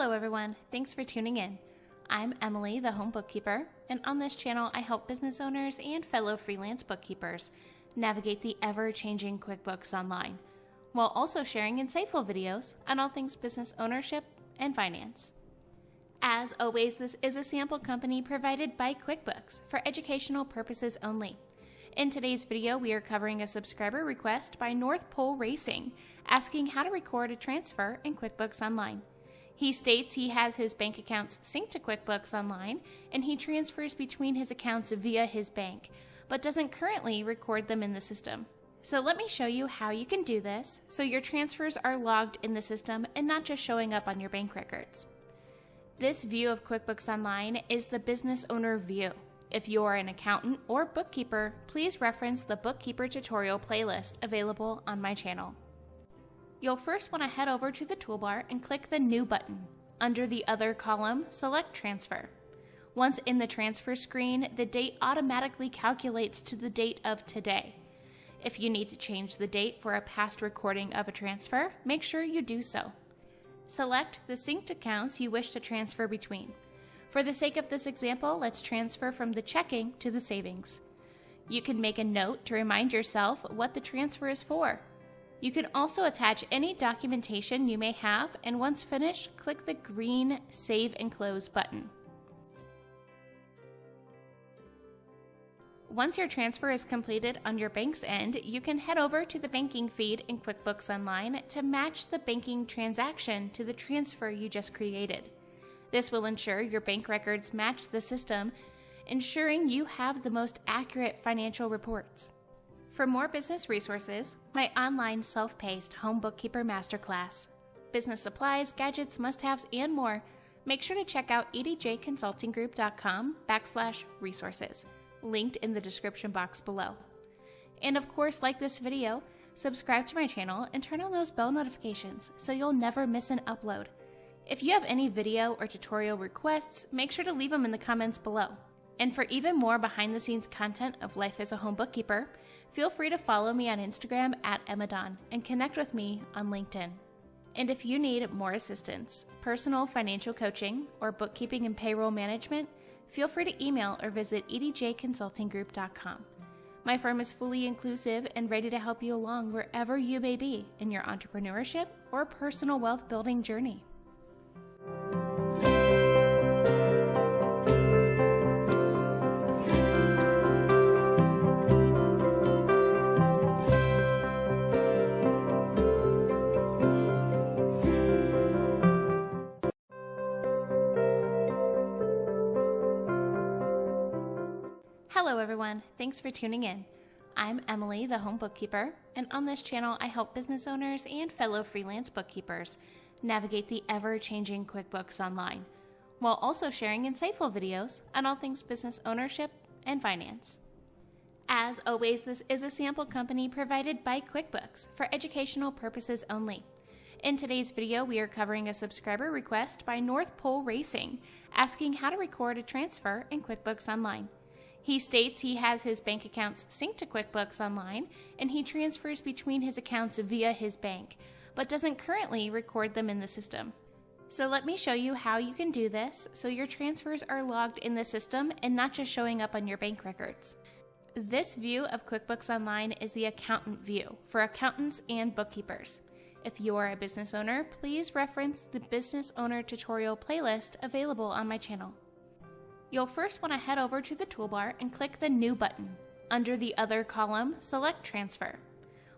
Hello everyone, thanks for tuning in. I'm Emily, the home bookkeeper, and on this channel I help business owners and fellow freelance bookkeepers navigate the ever-changing QuickBooks Online, while also sharing insightful videos on all things business ownership and finance. As always, this is a sample company provided by QuickBooks for educational purposes only. In today's video, we are covering a subscriber request by North Pole Racing asking how to record a transfer in QuickBooks Online. He states he has his bank accounts synced to QuickBooks Online and he transfers between his accounts via his bank, but doesn't currently record them in the system. So let me show you how you can do this so your transfers are logged in the system and not just showing up on your bank records. This view of QuickBooks Online is the business owner view. If you are an accountant or bookkeeper, please reference the Bookkeeper tutorial playlist available on my channel. You'll first want to head over to the toolbar and click the New button. Under the Other column, select Transfer. Once in the transfer screen, the date automatically calculates to the date of today. If you need to change the date for a past recording of a transfer, make sure you do so. Select the synced accounts you wish to transfer between. For the sake of this example, let's transfer from the checking to the savings. You can make a note to remind yourself what the transfer is for. You can also attach any documentation you may have, and once finished, click the green Save and Close button. Once your transfer is completed on your bank's end, you can head over to the banking feed in QuickBooks Online to match the banking transaction to the transfer you just created. This will ensure your bank records match the system, ensuring you have the most accurate financial reports. For more business resources, my online self-paced home bookkeeper masterclass, business supplies, gadgets, must-haves, and more, make sure to check out edjconsultinggroup.com/resources, linked in the description box below. And of course, like this video, subscribe to my channel and turn on those bell notifications so you'll never miss an upload. If you have any video or tutorial requests, make sure to leave them in the comments below. And for even more behind-the-scenes content of life as a home bookkeeper, feel free to follow me on Instagram @EmmaDawn and connect with me on LinkedIn. And if you need more assistance, personal financial coaching, or bookkeeping and payroll management, feel free to email or visit edjconsultinggroup.com. My firm is fully inclusive and ready to help you along wherever you may be in your entrepreneurship or personal wealth building journey. Hello everyone, thanks for tuning in. I'm Emily, the home bookkeeper, and on this channel I help business owners and fellow freelance bookkeepers navigate the ever-changing QuickBooks Online, while also sharing insightful videos on all things business ownership and finance. As always, this is a sample company provided by QuickBooks for educational purposes only. In today's video, we are covering a subscriber request by North Pole Racing asking how to record a transfer in QuickBooks Online. He states he has his bank accounts synced to QuickBooks Online and he transfers between his accounts via his bank, but doesn't currently record them in the system. So let me show you how you can do this so your transfers are logged in the system and not just showing up on your bank records. This view of QuickBooks Online is the accountant view for accountants and bookkeepers. If you are a business owner, please reference the business owner tutorial playlist available on my channel. You'll first want to head over to the toolbar and click the New button. Under the Other column, select Transfer.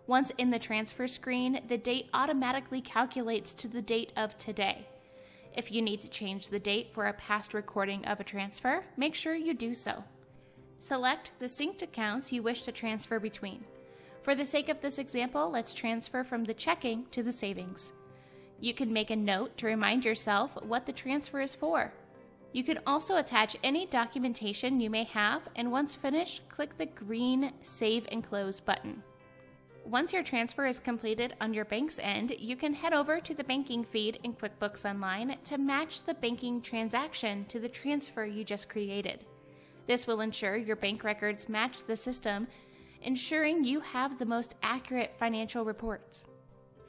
Once in the transfer screen, the date automatically calculates to the date of today. If you need to change the date for a past recording of a transfer, make sure you do so. Select the synced accounts you wish to transfer between. For the sake of this example, let's transfer from the checking to the savings. You can make a note to remind yourself what the transfer is for. You can also attach any documentation you may have, and once finished, click the green Save and Close button. Once your transfer is completed on your bank's end, you can head over to the banking feed in QuickBooks Online to match the banking transaction to the transfer you just created. This will ensure your bank records match the system, ensuring you have the most accurate financial reports.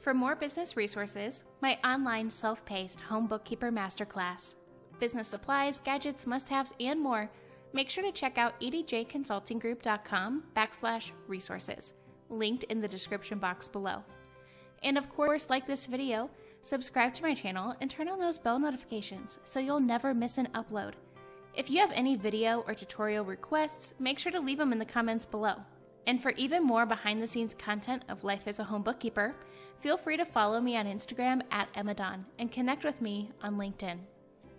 For more business resources, my online self-paced Home Bookkeeper Masterclass, business supplies, gadgets, must-haves, and more, make sure to check out edjconsultinggroup.com/resources, linked in the description box below. And of course, like this video, subscribe to my channel and turn on those bell notifications so you'll never miss an upload. If you have any video or tutorial requests, make sure to leave them in the comments below. And for even more behind-the-scenes content of life as a home bookkeeper, feel free to follow me on Instagram @EmmaDawn and connect with me on LinkedIn.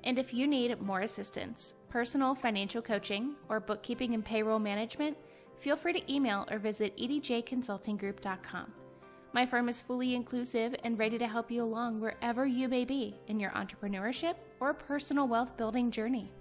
And if you need more assistance, personal financial coaching, or bookkeeping and payroll management, feel free to email or visit edjconsultinggroup.com. My firm is fully inclusive and ready to help you along wherever you may be in your entrepreneurship or personal wealth building journey.